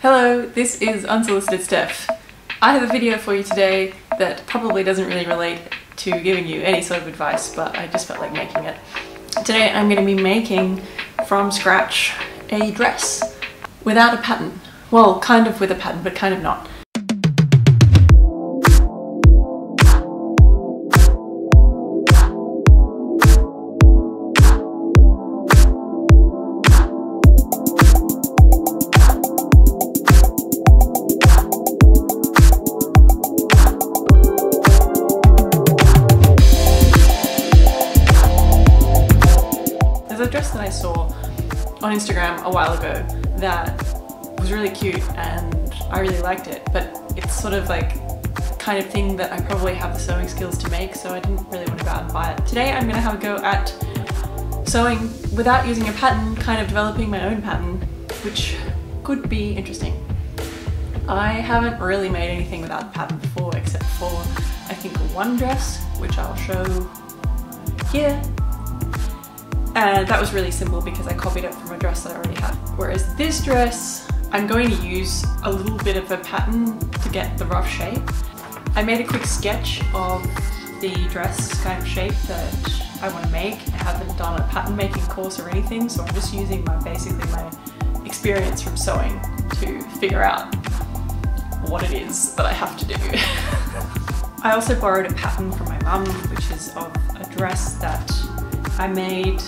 Hello, this is Unsolicited Steph. I have a video for you today that probably doesn't really relate to giving you any sort of advice, but I just felt like making it. Today I'm going to be making from scratch a dress without a pattern. Well, kind of with a pattern, but kind of not. There's a dress that I saw on Instagram a while ago that was really cute and I really liked it, but it's sort of like the kind of thing that I probably have the sewing skills to make, so I didn't really want to go out and buy it. Today I'm going to have a go at sewing without using a pattern, kind of developing my own pattern, which could be interesting. I haven't really made anything without a pattern before, except for I think one dress, which I'll show here. And that was really simple because I copied it from a dress that I already had. Whereas this dress, I'm going to use a little bit of a pattern to get the rough shape. I made a quick sketch of the dress kind of shape that I want to make. I haven't done a pattern making course or anything, so I'm just using basically my experience from sewing to figure out what it is that I have to do. I also borrowed a pattern from my mum, which is of a dress that I made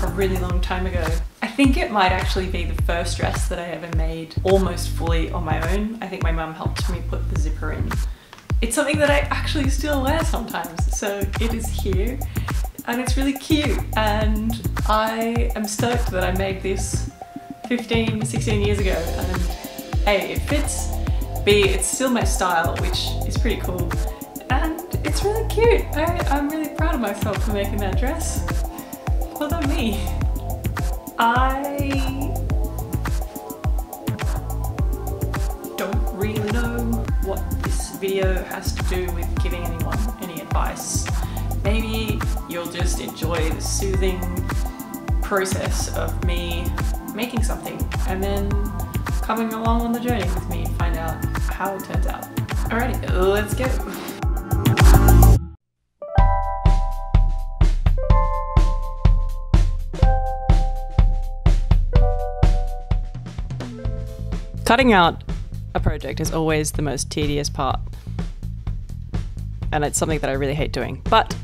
a really long time ago. I think it might actually be the first dress that I ever made almost fully on my own. I think my mum helped me put the zipper in. It's something that I actually still wear sometimes, so it is here and it's really cute, and I am stoked that I made this 15, 16 years ago, and A, it fits, B, it's still my style, which is pretty cool, and it's really cute. I'm really proud of myself for making that dress. Well done me. I don't really know what this video has to do with giving anyone any advice. Maybe you'll just enjoy the soothing process of me making something and then coming along on the journey with me and find out how it turns out. Alrighty, let's go. Cutting out a project is always the most tedious part, and it's something that I really hate doing. But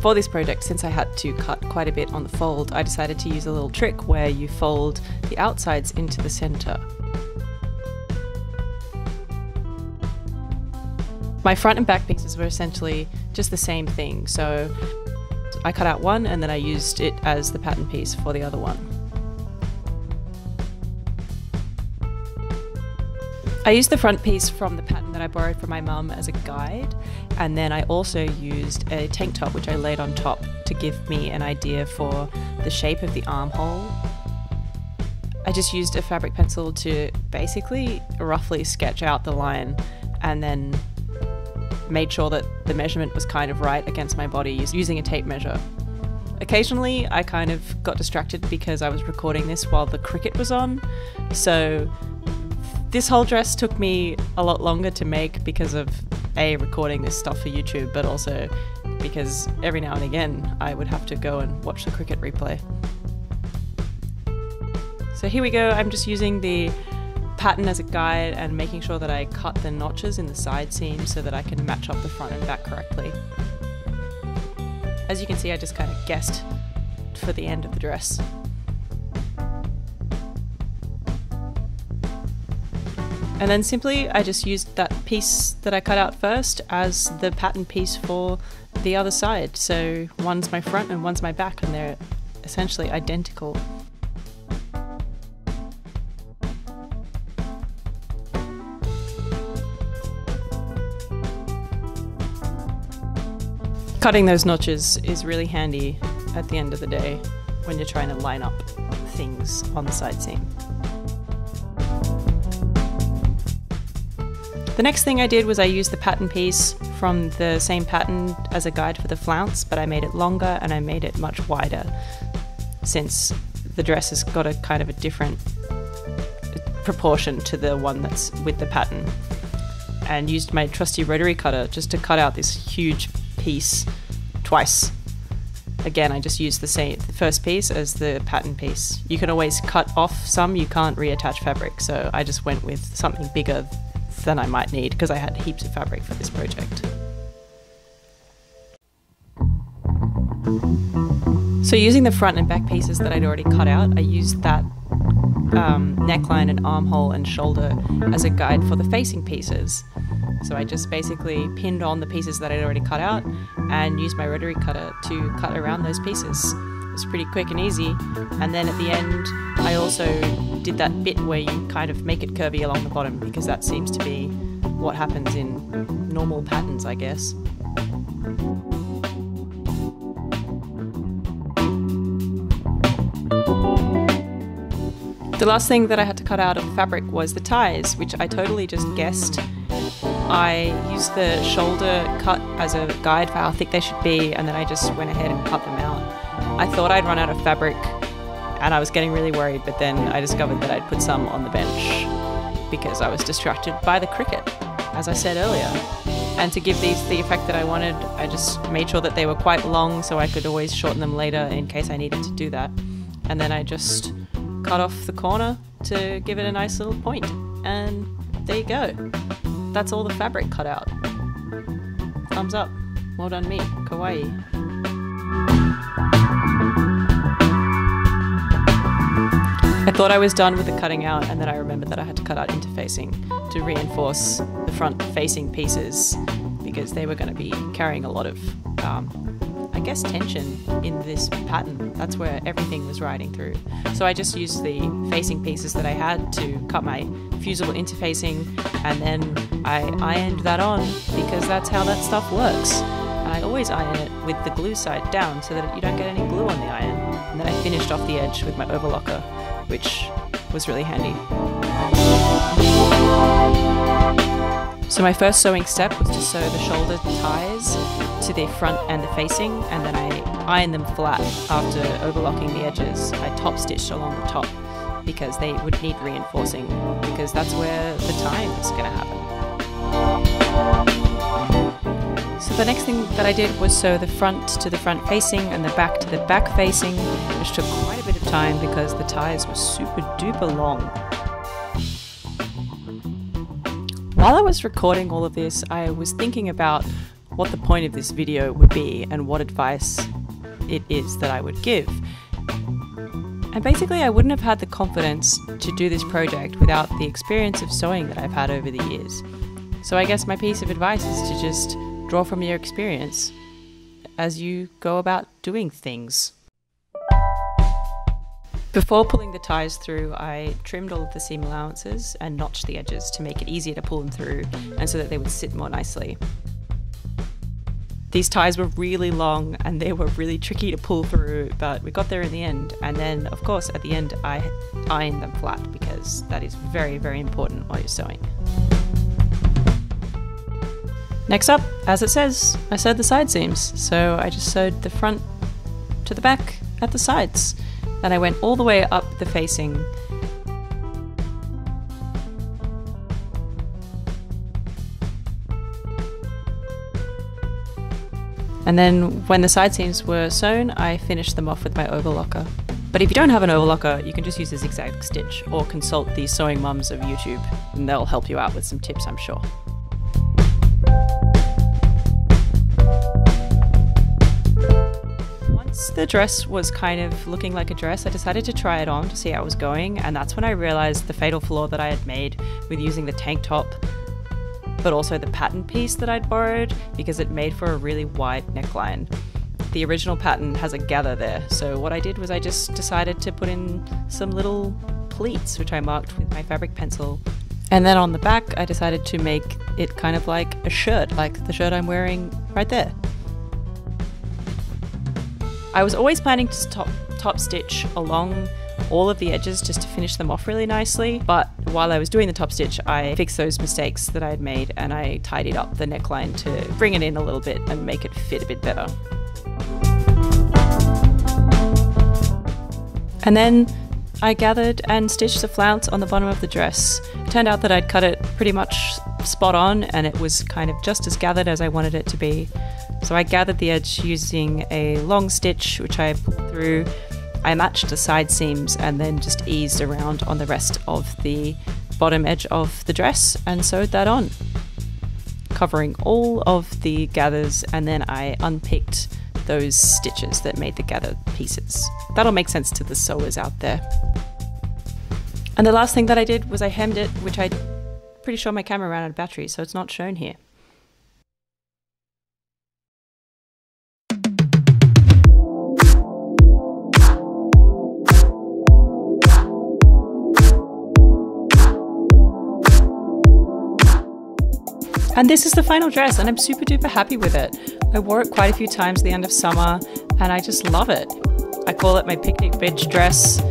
for this project, since I had to cut quite a bit on the fold, I decided to use a little trick where you fold the outsides into the center. My front and back pieces were essentially just the same thing, so I cut out one and then I used it as the pattern piece for the other one. I used the front piece from the pattern that I borrowed from my mum as a guide, and then I also used a tank top which I laid on top to give me an idea for the shape of the armhole. I just used a fabric pencil to basically roughly sketch out the line and then made sure that the measurement was kind of right against my body using a tape measure. Occasionally I kind of got distracted because I was recording this while the cricket was on, so this whole dress took me a lot longer to make because of A, recording this stuff for YouTube, but also because every now and again I would have to go and watch the cricket replay. So here we go, I'm just using the pattern as a guide and making sure that I cut the notches in the side seams so that I can match up the front and back correctly. As you can see, I just kind of guessed for the end of the dress. And then simply I just used that piece that I cut out first as the pattern piece for the other side. So one's my front and one's my back, and they're essentially identical. Cutting those notches is really handy at the end of the day when you're trying to line up things on the side seam. The next thing I did was I used the pattern piece from the same pattern as a guide for the flounce, but I made it longer and I made it much wider, since the dress has got a kind of a different proportion to the one that's with the pattern, and used my trusty rotary cutter just to cut out this huge piece twice. Again, I just used the first piece as the pattern piece. You can always cut off some, you can't reattach fabric, so I just went with something bigger than I might need because I had heaps of fabric for this project. So using the front and back pieces that I'd already cut out, I used that neckline and armhole and shoulder as a guide for the facing pieces. So I just basically pinned on the pieces that I'd already cut out and used my rotary cutter to cut around those pieces. It was pretty quick and easy. And then at the end, I also did that bit where you kind of make it curvy along the bottom, because that seems to be what happens in normal patterns, I guess. The last thing that I had to cut out of the fabric was the ties, which I totally just guessed. I used the shoulder cut as a guide for how thick they should be, and then I just went ahead and cut them out. I thought I'd run out of fabric and I was getting really worried, but then I discovered that I'd put some on the bench because I was distracted by the cricket, as I said earlier. And to give these the effect that I wanted, I just made sure that they were quite long so I could always shorten them later in case I needed to do that. And then I just cut off the corner to give it a nice little point, and there you go. That's all the fabric cut out. Thumbs up. Well done me. Kawaii. I thought I was done with the cutting out, and then I remembered that I had to cut out interfacing to reinforce the front facing pieces, because they were going to be carrying a lot of I guess tension in this pattern. That's where everything was riding through. So I just used the facing pieces that I had to cut my fusible interfacing, and then I ironed that on because that's how that stuff works. And I always iron it with the glue side down so that you don't get any glue on the iron. And then I finished off the edge with my overlocker, which was really handy. So my first sewing step was to sew the shoulder ties to the front and the facing, and then I ironed them flat after overlocking the edges. I top stitched along the top because they would need reinforcing, because that's where the tying is going to happen. So the next thing that I did was sew the front to the front facing and the back to the back facing, which took quite a bit of time because the ties were super duper long. While I was recording all of this, I was thinking about what the point of this video would be and what advice it is that I would give. And basically I wouldn't have had the confidence to do this project without the experience of sewing that I've had over the years. So I guess my piece of advice is to just draw from your experience as you go about doing things. Before pulling the ties through, I trimmed all of the seam allowances and notched the edges to make it easier to pull them through and so that they would sit more nicely. These ties were really long and they were really tricky to pull through, but we got there in the end. And then, of course, at the end, I ironed them flat because that is very, very important while you're sewing. Next up, as it says, I sewed the side seams. So I just sewed the front to the back at the sides. Then I went all the way up the facing. And then when the side seams were sewn, I finished them off with my overlocker. But if you don't have an overlocker, you can just use a zigzag stitch or consult the sewing mums of YouTube, and they'll help you out with some tips, I'm sure. Once the dress was kind of looking like a dress, I decided to try it on to see how it was going, and that's when I realized the fatal flaw that I had made with using the tank top, but also the pattern piece that I'd borrowed, because it made for a really wide neckline. The original pattern has a gather there, so what I did was I just decided to put in some little pleats, which I marked with my fabric pencil. And then on the back, I decided to make it kind of like a shirt, like the shirt I'm wearing right there. I was always planning to top stitch along all of the edges just to finish them off really nicely, but while I was doing the top stitch, I fixed those mistakes that I had made and I tidied up the neckline to bring it in a little bit and make it fit a bit better. And then I gathered and stitched the flounce on the bottom of the dress. It turned out that I'd cut it pretty much spot on, and it was kind of just as gathered as I wanted it to be. So I gathered the edge using a long stitch, which I pulled through. I matched the side seams and then just eased around on the rest of the bottom edge of the dress and sewed that on, covering all of the gathers, and then I unpicked those stitches that made the gather pieces. That'll make sense to the sewers out there. And the last thing that I did was I hemmed it, which I'm pretty sure my camera ran out of battery, so it's not shown here. And this is the final dress, and I'm super duper happy with it. I wore it quite a few times at the end of summer, and I just love it. I call it my picnic beach dress.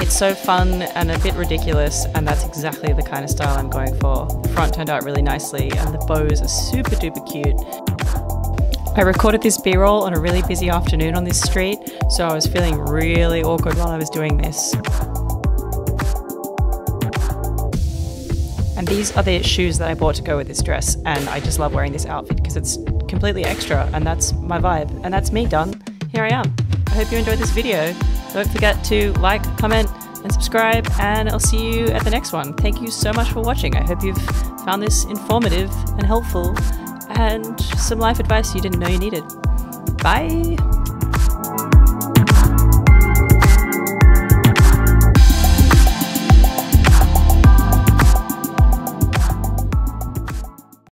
It's so fun and a bit ridiculous, and that's exactly the kind of style I'm going for. The front turned out really nicely, and the bows are super duper cute. I recorded this B-roll on a really busy afternoon on this street, so I was feeling really awkward while I was doing this. And these are the shoes that I bought to go with this dress, and I just love wearing this outfit because it's completely extra, and that's my vibe. And that's me done. Here I am. I hope you enjoyed this video. Don't forget to like, comment, and subscribe, and I'll see you at the next one. Thank you so much for watching. I hope you've found this informative and helpful, and some life advice you didn't know you needed. Bye!